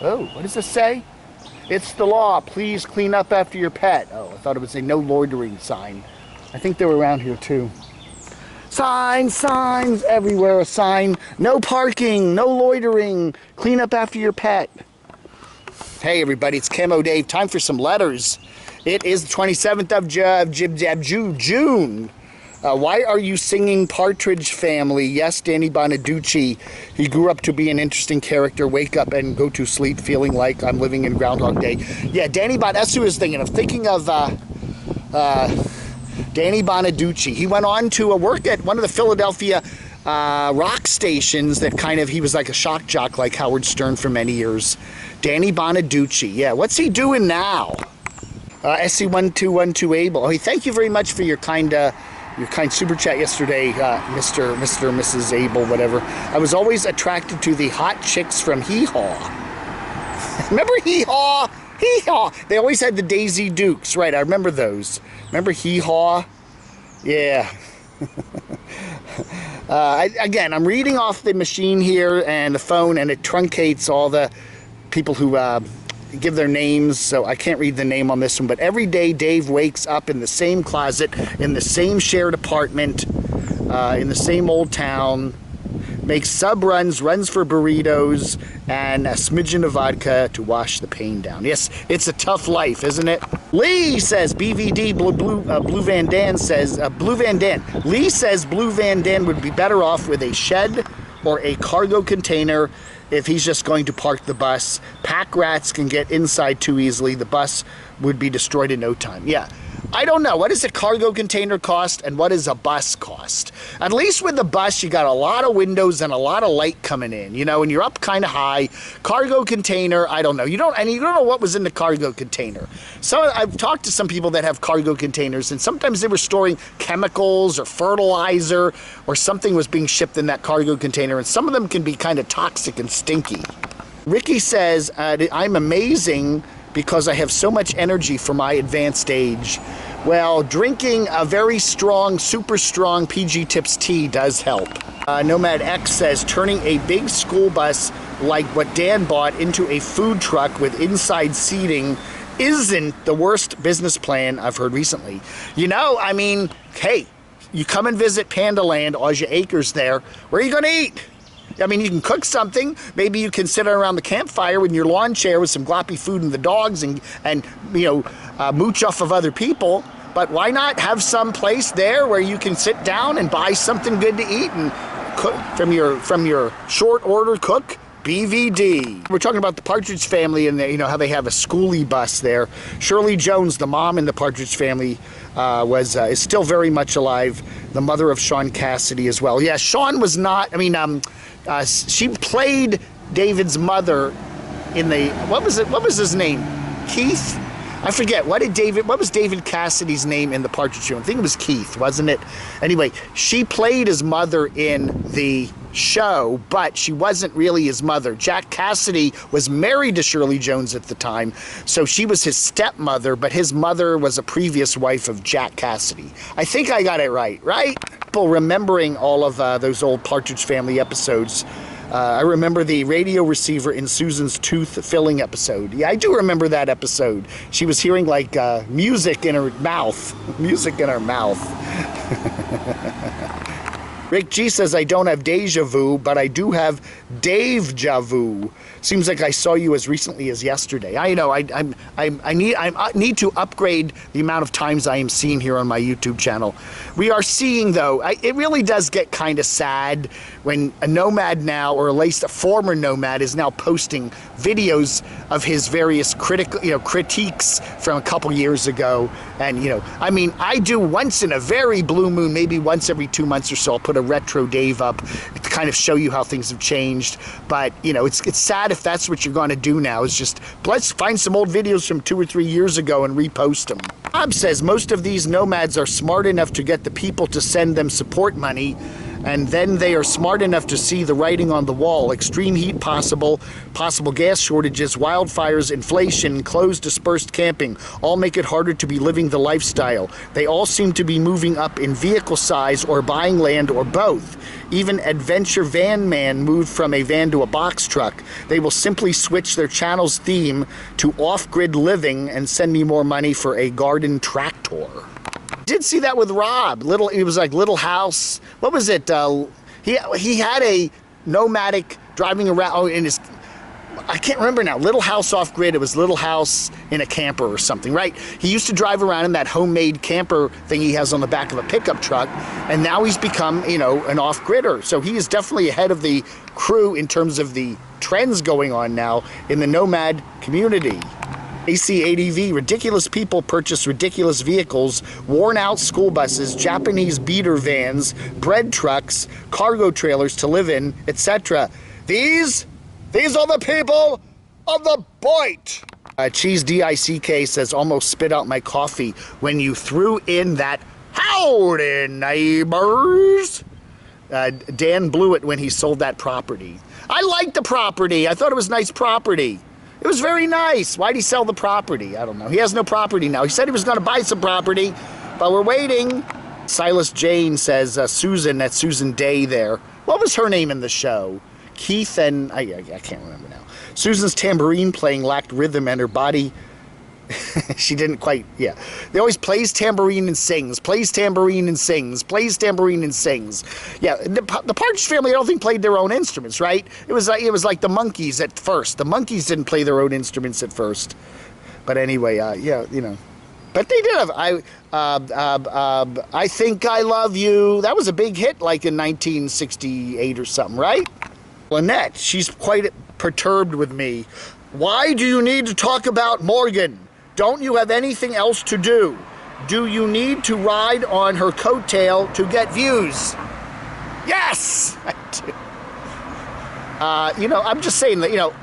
Oh, what does this say? It's the law. Please clean up after your pet. Oh, I thought it was a no loitering sign. I think they were around here too. Signs everywhere. A sign. No parking, no loitering. Clean up after your pet. Hey everybody, it's Camo Dave. Time for some letters. It is the 27th of June. Why are you singing Partridge Family? Yes, Danny Bonaducci. He grew up to be an interesting character. Wake up and go to sleep feeling like I'm living in Groundhog Day. Yeah, Danny Bonaducci. That's who I was thinking of. Thinking of Danny Bonaducci. He went on to work at one of the Philadelphia rock stations that he was like a shock jock like Howard Stern for many years. Danny Bonaducci. Yeah, what's he doing now? SC1212 Abel. Oh, hey, thank you very much for your kind super chat yesterday, Mr. Mrs. Abel, whatever. I was always attracted to the hot chicks from Hee Haw. Remember Hee Haw? Hee Haw. They always had the Daisy Dukes, right? I remember those. Remember Hee Haw? Yeah. Again, I'm reading off the machine here and the phone, and it truncates all the people who give their names, so I can't read the name on this one. But every day Dave wakes up in the same closet, in the same shared apartment, in the same old town, makes sub runs for burritos, and a smidgen of vodka to wash the pain down. Yes, it's a tough life, isn't it? Lee says BVD Blue Van Dan says Blue Van Dan. Lee says Blue Van Dan would be better off with a shed or a cargo container if he's just going to park the bus. Pack rats can get inside too easily. The bus would be destroyed in no time. Yeah. I don't know. What does a cargo container cost and what does a bus cost? At least with the bus, you got a lot of windows and a lot of light coming in, and you're up kind of high. Cargo container, I don't know. You don't know what was in the cargo container. So I've talked to some people that have cargo containers, and sometimes they were storing chemicals or fertilizer or something was being shipped in that cargo container, and some of them can be kind of toxic and stinky. Ricky says, I'm amazing because I have so much energy for my advanced age. Well, drinking a very strong, super strong PG Tips tea does help. Nomad X says, turning a big school bus like what Dan bought into a food truck with inside seating isn't the worst business plan I've heard recently. Hey, you come and visit Panda Land, all your acres there, where are you gonna eat? You can cook something. Maybe you can sit around the campfire in your lawn chair with some gloppy food and the dogs and mooch off of other people. But why not have some place there where you can sit down and buy something good to eat and cook from your short order cook? BVD. We're talking about the Partridge Family and how they have a schoolie bus there. Shirley Jones, the mom in the Partridge Family, is still very much alive. The mother of Sean Cassidy as well. Yeah, Sean was not. She played David's mother in the what was his name? Keith? I forget. What was David Cassidy's name in the Partridge Family? I think it was Keith, wasn't it? Anyway, she played his mother in the show, but she wasn't really his mother. Jack Cassidy was married to Shirley Jones at the time, so she was his stepmother, but his mother was a previous wife of Jack Cassidy. I think I got it right? People remembering all of those old Partridge Family episodes. I remember the radio receiver in Susan's tooth filling episode. Yeah, I do remember that episode. She was hearing music in her mouth. Music in her mouth. Rick G says, I don't have deja vu, but I do have Dave-ja vu. Seems like I saw you as recently as yesterday. I know. I need to upgrade the amount of times I am seen here on my YouTube channel. We are seeing, though, it really does get kind of sad when a nomad now, or at least a former nomad, is now posting videos of his various critiques from a couple years ago. And I do once in a very blue moon, maybe once every 2 months or so, I'll put a retro Dave up to kind of show you how things have changed. But it's sad if that's what you're going to do now, is just let's find some old videos from 2 or 3 years ago and repost them. Bob says most of these nomads are smart enough to get the people to send them support money. And then they are smart enough to see the writing on the wall. Extreme heat possible gas shortages, wildfires, inflation, closed dispersed camping, all make it harder to be living the lifestyle. They all seem to be moving up in vehicle size or buying land or both. Even Adventure Van Man moved from a van to a box truck. They will simply switch their channel's theme to off-grid living and send me more money for a garden tractor. Did see that with Rob. It was like Little House. What was it? He had a nomadic driving around in his, I can't remember now. Little House off grid. It was Little House in a camper or something, right? He used to drive around in that homemade camper thing he has on the back of a pickup truck, and now he's become, you know, an off-gridder. So he is definitely ahead of the crew in terms of the trends going on now in the nomad community. ACADV, ridiculous people purchase ridiculous vehicles, worn out school buses, Japanese beater vans, bread trucks, cargo trailers to live in, etc. These are the people of the Boit. Cheese DICK says, almost spit out my coffee when you threw in that howdy neighbors. Dan blew it when he sold that property. I liked the property. I thought it was nice property. It was very nice. Why'd he sell the property? I don't know. He has no property now. He said he was going to buy some property, but we're waiting. Silas Jane says, Susan, that's Susan Day there. What was her name in the show? Keith and, I can't remember now. Susan's tambourine playing lacked rhythm and her body, she didn't quite, yeah. They always plays tambourine and sings, plays tambourine and sings, plays tambourine and sings. Yeah, the Partridge Family I don't think played their own instruments, right? It was like the Monkees at first. The Monkees didn't play their own instruments at first. But anyway, yeah, you know. But they did have, I Think I Love You. That was a big hit like in 1968 or something, right? Lynette, she's quite perturbed with me. Why do you need to talk about Morgan? Don't you have anything else to do? Do you need to ride on her coattail to get views? Yes, I do. You know, I'm just saying that, you know,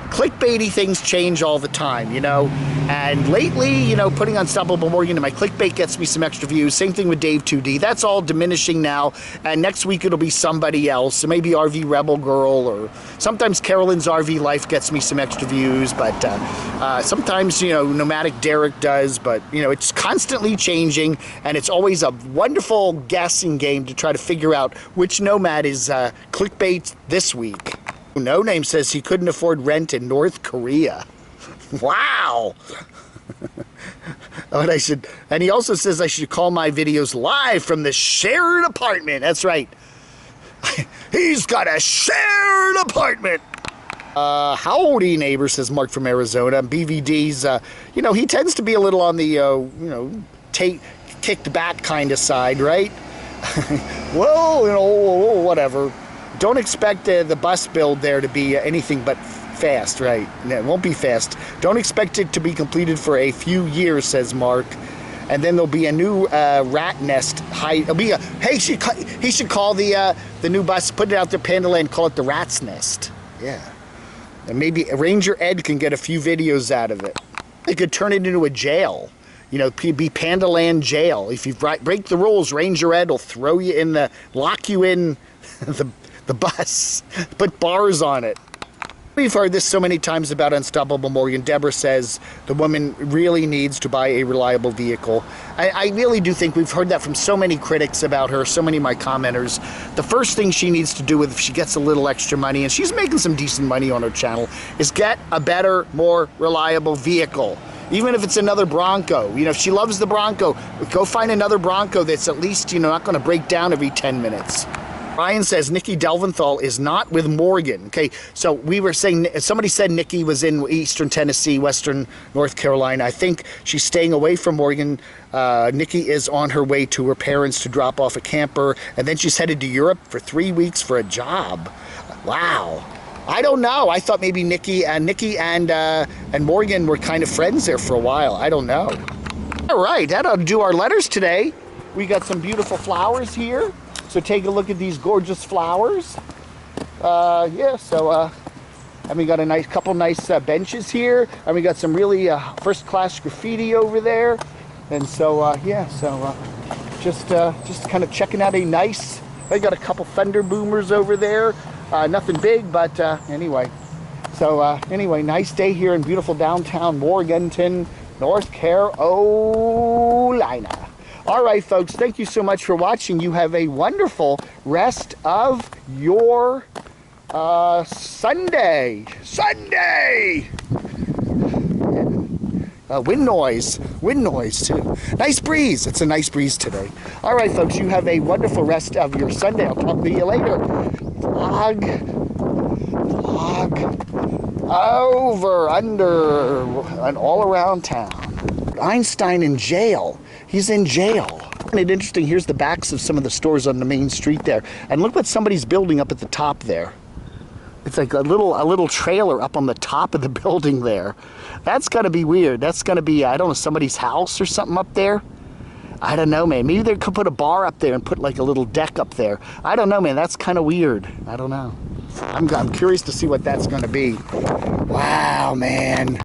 clickbaity things change all the time, you know, and lately, you know, putting Unstoppable Morgan in my clickbait gets me some extra views. Same thing with Dave 2D. That's all diminishing now, and next week it'll be somebody else, maybe RV Rebel Girl, or sometimes Carolyn's RV Life gets me some extra views, but sometimes, you know, Nomadic Derek does, but, you know, it's constantly changing, and it's always a wonderful guessing game to try to figure out which nomad is clickbait this week. No Name says he couldn't afford rent in North Korea. Wow. And he also says I should call my videos live from the shared apartment. That's right. He's got a shared apartment. Howdy neighbor, says Mark from Arizona. BVDs, you know, he tends to be a little on the, you know, kicked back kind of side, right? Well, you know, whatever. Don't expect the bus build there to be anything but fast, right? It won't be fast. Don't expect it to be completed for a few years, says Mark. And then there'll be a new rat nest. It'll be a, hey, he should call the new bus, put it out there, Panda Land, call it the Rat's Nest. Yeah. And maybe Ranger Ed can get a few videos out of it. They could turn it into a jail. You know, be Panda Land jail. If you break the rules, Ranger Ed will throw you in lock you in the bus, put bars on it. We've heard this so many times about Unstoppable Morgan. Deborah says the woman really needs to buy a reliable vehicle. I really do think we've heard that from so many critics about her, so many of my commenters. The first thing she needs to do if she gets a little extra money, and she's making some decent money on her channel, is get a better, more reliable vehicle. Even if it's another Bronco. You know, if she loves the Bronco, go find another Bronco that's at least, you know, not going to break down every 10 minutes. Ryan says Nikki Delventhal is not with Morgan. Okay, so we were saying, somebody said Nikki was in Eastern Tennessee, Western North Carolina. I think she's staying away from Morgan. Nikki is on her way to her parents to drop off a camper, and then she's headed to Europe for 3 weeks for a job. Wow. I don't know. I thought maybe Nikki and Morgan were kind of friends there for a while. I don't know. All right, that'll do our letters today. We got some beautiful flowers here. So take a look at these gorgeous flowers. Yeah, so and we got a couple nice benches here, and we got some really first-class graffiti over there. And so yeah, so just kind of checking out a nice They got a couple Thunder Boomers over there. Nothing big, but anyway. So anyway, nice day here in beautiful downtown Morganton, North Carolina. All right, folks, thank you so much for watching. You have a wonderful rest of your Sunday. Wind noise too. Nice breeze. It's a nice breeze today. All right, folks, you have a wonderful rest of your Sunday. I'll talk to you later. Vlog over, under, and all around town. Einstein in jail. He's in jail. Isn't it interesting? Here's the backs of some of the stores on the main street there. And look what somebody's building up at the top there. It's like a little trailer up on the top of the building there. That's gonna be weird. That's gonna be, I don't know, somebody's house or something up there. I don't know, man. Maybe they could put a bar up there and put like a little deck up there. I don't know, man. That's kind of weird. I don't know. I'm curious to see what that's gonna be. Wow, man.